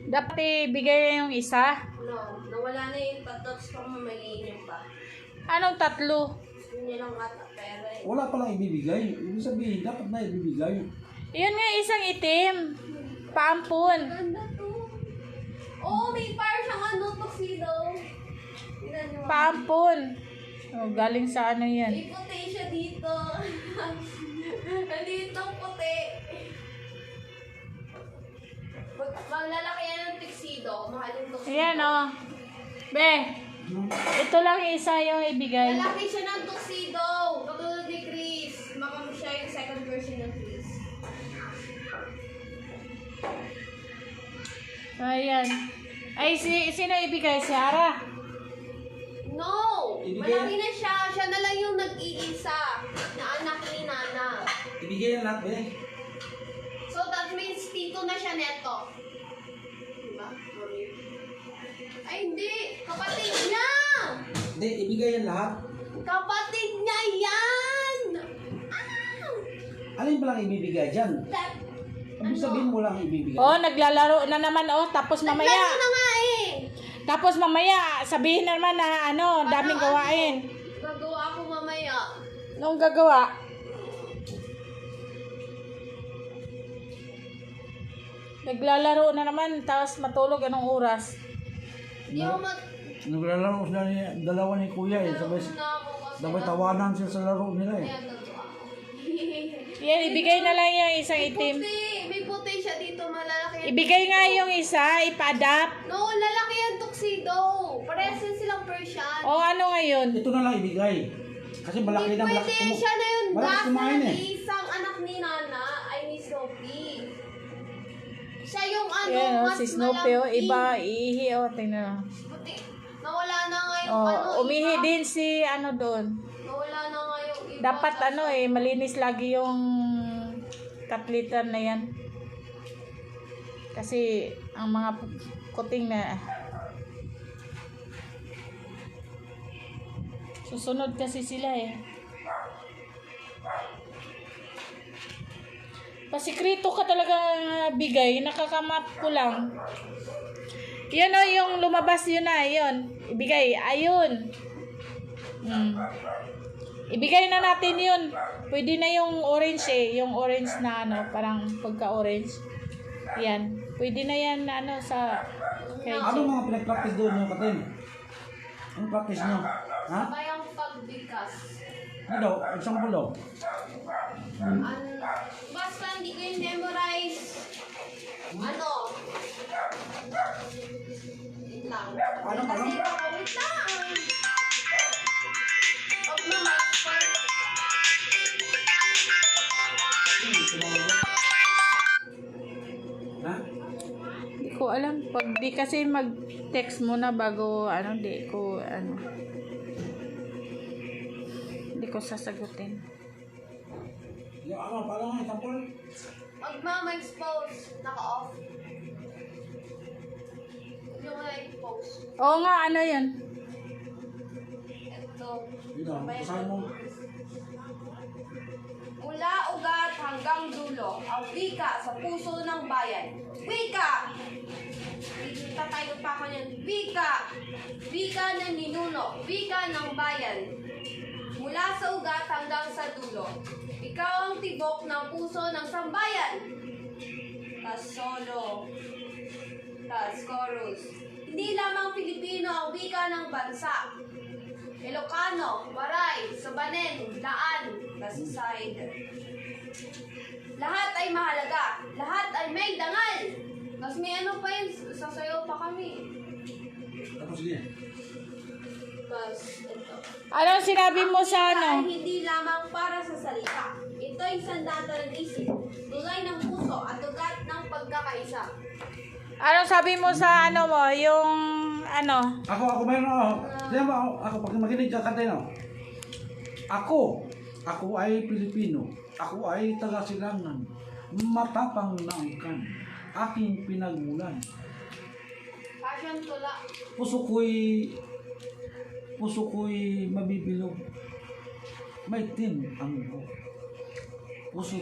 Dapat ibigay yung isa. No, nawala na yung patots pang mamagiinom pa. Anong tatlo? Gusto niya lang ata pera eh. Wala palang ibibigay. Ibig sabihin, dapat na ibibigay. Yun nga, isang itim. Paampun. Ganda to. Oh, may fire siyang ano, tuxedo. Tignan niyo. Paampun. Oh, galing sa ano yan. May puti siya dito. Dito puti. Maglalaki yan ng tuxedo. Mahal yung tuxedo. Ayan oh. Be, ito lang isa yung ibigay. Lalaki siya ng tuxedo. Katulad ni Chris. Baka siya yung second version ng Chris. Ayan. Ay, sino ibigay? Si Ara? No! Ibigay- Malaki na siya. Siya na lang yung nag-iisa na anak ni Nana. Ibigay yan lahat, be. So that means tito na siya neto. Diba? Ay hindi! Kapatid niya! Hindi, ibigay yan lahat. Kapatid niya yan! Ah! Alin palang ibibigay dyan? That... Ibig sabihin mo lang ibibigay. Oh, naglalaro na naman oh. Tapos mamaya. Naglaro na nga eh! Tapos mamaya, sabihin na naman na ano, daming gawain. Gagawa ako mamaya. Anong gagawa? Naglalaro na naman, tapos matulog anong oras? Hindi ako mag... Naglalaro sila ni dalawa ni Kuya eh. Sabay, Muna ako kasi... sabay tawanan sila sa laro nila eh. Kaya gagawa ako. Yan, ibigay na lang yung isang May itim. puti! May puti siya dito, malalaki yan. Ibigay nga yung isa, ipa-adapt. No, lalaki yan tuxedo. Parehas yan silang Persian. O ano ngayon? Ito na lang ibigay. Kasi malaki Hindi na malaki. pwede, siya na yung malaki last kumain na eh. isang anak ni Nana ay ni Snoopy. Siya yung ano, Yan o, mas si Snoopy o, malaki. iba, iihi o, tingnan o. Buti, nawala na nga yung O, ano, umihi iba. din si ano doon. Nawala na nga yung iba. Dapat ano eh, malinis lagi yung katliter na yan. Kasi ang mga kuting na susunod kasi sila eh. Pasikrito ka talaga bigay, nakakamap ko lang. Yan o, yung lumabas yun na, yun. Ibigay, ayun. Ibigay na natin yun. Pwede na yung orange eh. Yung orange na ano, parang pagka-orange. Yan. Pwede na yan na ano sa... Kay Ano mga pinag-practice doon yung katin? Anong practice nyo? Ha? Sabay ang pagbigas. Ano daw? Example daw? Basta hindi ko yung memorize. Ano? Wait lang. Paano? Kasi wait lang. Huwag mo mag-start. Ha? Hindi ko alam. Pag di kasi mag-text muna bago ano, di ko ano. Hindi ko sasagutin. Yung ano, paano nga example? Huwag mo mag-expose. Naka-off. Huwag mo na-expose. Oo nga, ano yun? Ito. Yun o, basahin mo. Mula ugat hanggang dulo, ang wika sa puso ng bayan. Wika! Tatayo pa ako niyan. Wika! Wika ng ninuno. Wika ng bayan. Mula sa ugat hanggang sa dulo. Ikaw ang tibok ng puso ng sambayan. Tas solo. Tas chorus. Hindi lamang Pilipino ang wika ng bansa. Ilocano, Waray, Sabanen, Daan, Kasiside. Lahat ay mahalaga. Lahat ay may dangal. Tapos may ano pa yun, sasayaw pa kami. Tapos sige. Tapos ito. Anong sinabi mo sa Ang wika ano? ay hindi lamang para sa salita. Ito ay sandata ng isip, tulay ng puso at ugat ng pagkakaisa. Anong sabi mo sa ano mo? Yung ano? Ako mayroon ako. Diyan ba ako pag makinig ka kanta no? Ako ay Pilipino. Ako ay taga-Silangan. Matapang na angkan. Aking pinagmulan. Passion tula. Puso ko'y mabibilog. May tin ang buhok. Puso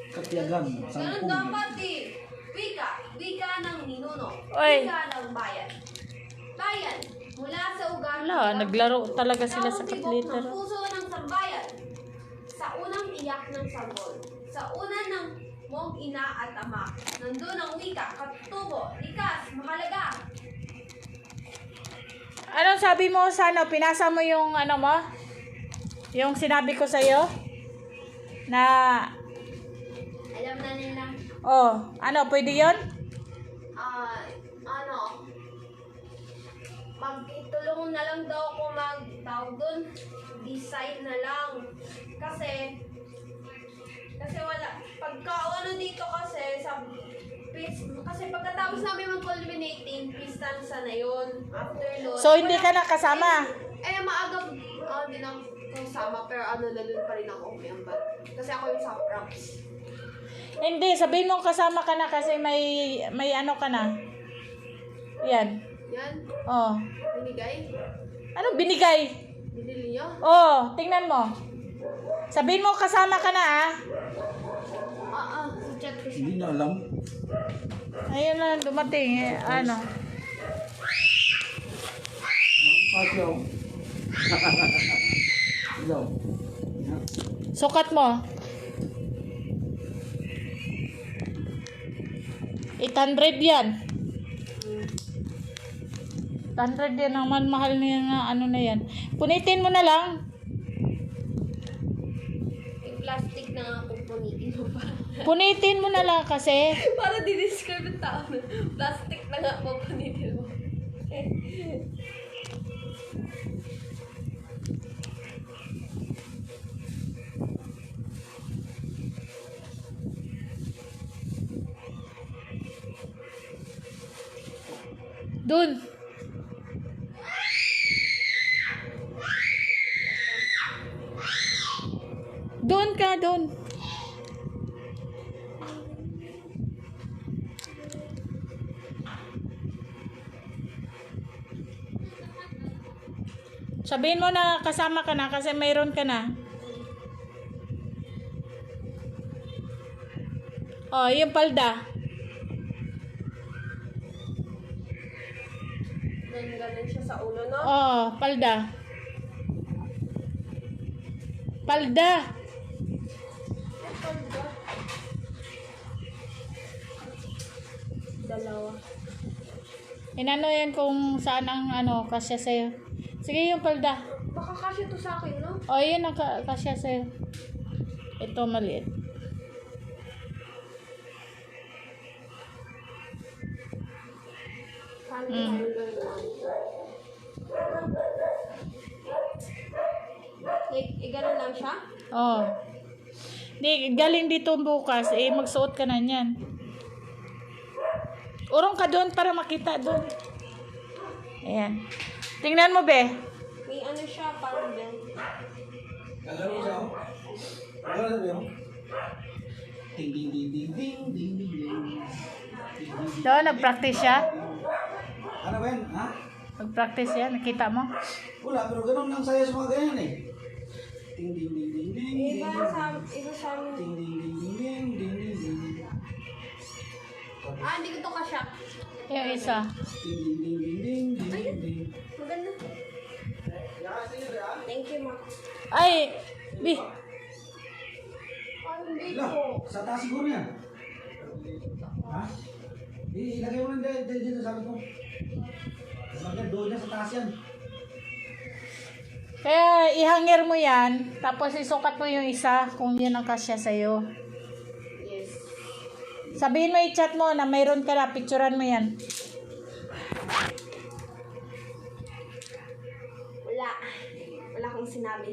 katiyagan Ganun sangkong. dapat eh. Wika, wika. Oy. Wika ng bayan. Bayan, mula sa ugat. Wala, naglaro talaga sila sa Taong tibok katliter. ng puso ng sambayan. Sa unang iyak ng sanggol. Sa una ng mong ina at ama. Nandun ang wika, katubo, likas, mahalaga. Anong sabi mo sa ano? Pinasa mo yung ano mo? Yung sinabi ko sa'yo? Na, Alam na nila. oh, ano, pwede yun? Magtulungan na lang daw ako mag-tawag doon. Decide na lang. Kasi wala. Pagka ano dito kasi pagkatapos namin mag-culminating, pistansa na yun. After nun. So, hindi ka nakasama? Maaga, hindi na kasama, pero nalun pa rin ako member. Kasi ako yung sa props. Hindi, sabihin mo kasama ka na kasi may ano ka na. Yan. Yan, Oh. binigay. Ano binigay? Binili niyo. Oh, tingnan mo. Sabihin mo kasama ka na ah. Sa chat ko siya. Hindi na alam. Ayun na, dumating eh. Ano? Ayaw. Ayaw. Sukat mo. 800 yan. 800 yan. Ang mahal na yan na ano na yan. Punitin mo na lang. Yung plastic na nga kung punitin mo pa. Punitin mo na lang kasi. Para di-describe yung tao na plastic na nga po punitin mo. Dun. Doon ka, doon. Sabihin mo na kasama ka na kasi mayroon ka na. Oh, yung palda. Ganun siya sa ulo, no? Oh, palda. Palda. Dalawa. Inano yan kung saan ang ano, kasya sa'yo. Sige, yung palda. Baka kasya to sa akin, no? O, yun ang kasya sa'yo. Ito, maliit. Paano Mm. Ganun lang siya? Oh. Di, galing dito bukas, magsuot ka na niyan. Urong ka doon para makita doon. Ayan. Tingnan mo, be. May ano siya, parang belt. Kagano siya. Kagano siya. Ding ding ding ding ding ding ding ding. So, nag-practice siya? Ano ba yan? Ha? Nag-practice siya? Nakita mo? Wala, pero ganun lang saya sa mga ganyan eh. Ding ding ding ding ding ding. Iba sa amin. Ding ding ding ding ding ding ding ding. Hindi ko to kasya. Yung isa. Ding ding ding ding ding ding ding. Maganda. Thank you, ma. Ay, bi. Hindi Lah, ko. sa taas siguro yan. Ha? Ilagay mo lang dito, sabi ko. Sabi doon na sa taas yan. Kaya ihangir mo yan, tapos isukat mo yung isa kung yun ang kasya sa'yo. Yes. Sabihin mo, i-chat mo na mayroon ka na, picturean mo yan. Wala. Wala akong sinabi.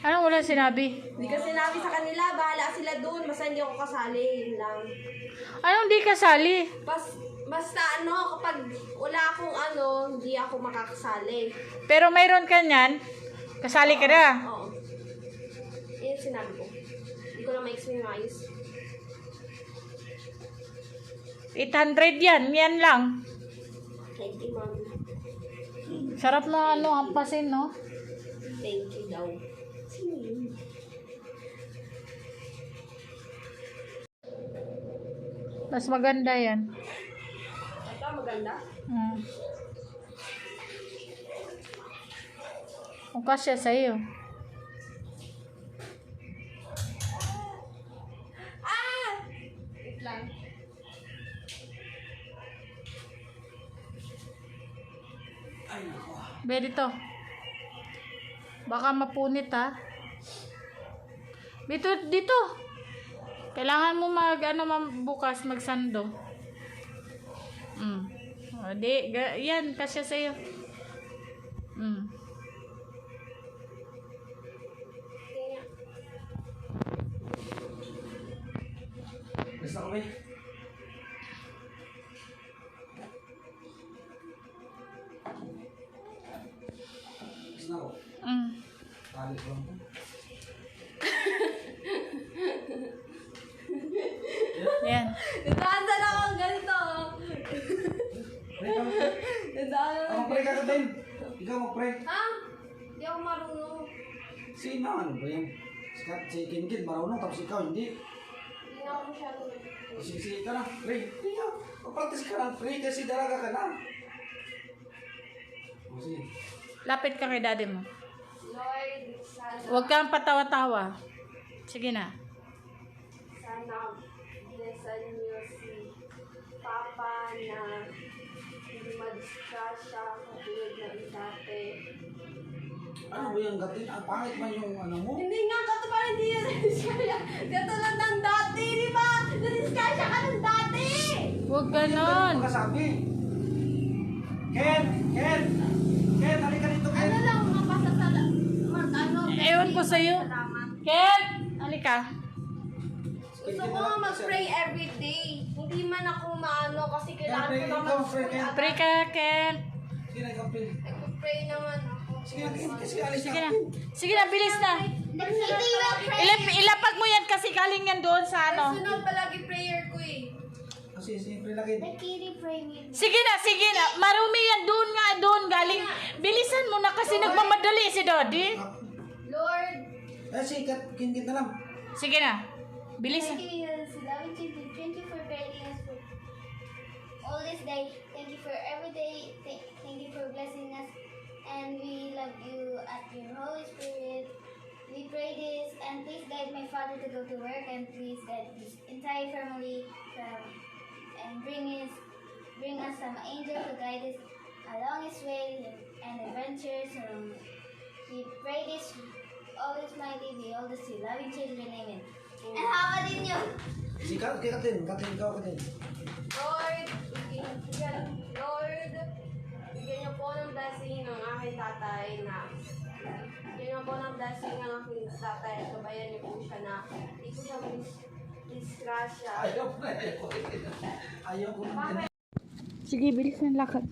Anong wala sinabi? Hindi ko sinabi sa kanila, bahala sila doon. Basta hindi ako kasali, yun lang. Anong di kasali? Basta kapag wala akong hindi ako makakasali. Pero mayroon ka niyan, kasali ka na. Oo. Yun yung sinabi ko. Hindi ko na ma-explain maayos. 800 yan lang. Thank you, ma'am. Sarap na hampasin, no? Thank you daw. Sino yun? Mas maganda yan. maganda? Kung kasya sa'yo. Ah! Wait lang. Ay, nako. Be, dito. Baka mapunit ha. Dito, dito. Kailangan mo bukas magsando. O, yan, kasya sa'yo. Basta kami. Basta na ako. Tali ko lang po. Yan. Nadaan na lang ako ganito. Pray ka. Nadaan na lang. Mag-pray ka ka din. Ikaw mag-pray. Ha? Hindi ako marunong. Si Ina, ano ba yan? Si Kinkid, marunong, tapos ikaw, hindi. Hindi na ako masyado nag-pray. Sige ka na, pray. Pray ka. Mag-practice ka na, pray kasi dalaga ka na. O sige. Lapit ka kay daddy mo. Lord, sana, Huwag kang patawa-tawa. Sige na. sana blessan niyo si Papa na hindi madistrasya katulad ng dati. Ano ba yung gatin? Ang pangit man yung ano mo? Hindi nga, katulad hindi yun nadistrasya. Katulad ng dati, di ba? Nadistrasya ka ng dati! Huwag ganon. Pagkasabi. Ken! Halika dito, Ken! Ano lang, mapasasala. Ano, Ewan ko sa'yo. salamat. Ken! Halika. Gusto ko nga mag-pray every day. Hindi man ako maano kasi kailangan ko naman mag-pray. Pray ka, Ken. Sige na, ikaw, pray. Nag-pray naman ako. Sige na, Ken. Kasi alis Sige na. na. Sige na, bilis na. Ilapag mo yan kasi galing yan doon sa ano. Sunod palagi prayer ko eh. Kasi, pray lang, Ken. Sige na. Marumi yan doon galing. Bilisan mo na kasi nagmamadali si Daddy. Lord, Si Kinkid na lang. Sige na. Bilis na. Thank you for guiding us for all this day. Thank you for every day. Thank you for blessing us. And we love you at your Holy Spirit. We pray this and please guide my father to go to work and please guide this entire family and bring us some angel to guide us along his way and adventures. We pray this all is mighty, we all the see loving children, amen. And how about in you? Si Katin, ikaw, Katin. Lord, bigyan niyo po ng blessing ng aking tatay na bigyan niyo po ng blessing ng aking tatay at sabayan niyo po siya na hindi po siya disgrasya. Ayaw ko. Sige, bilis na lakad.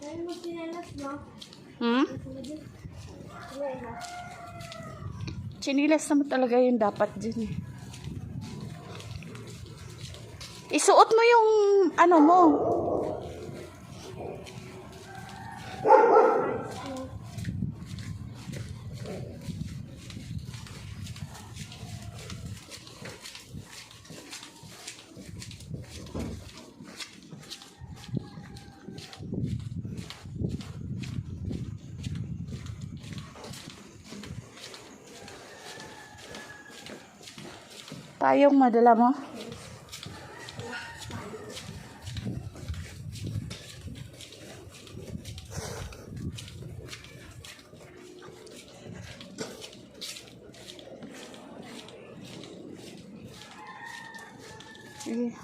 Kaya mo pinalas mo? Chinilas naman talaga yung dapat dyan. Isuot mo yung ano mo. Tayong madala mo. Sige.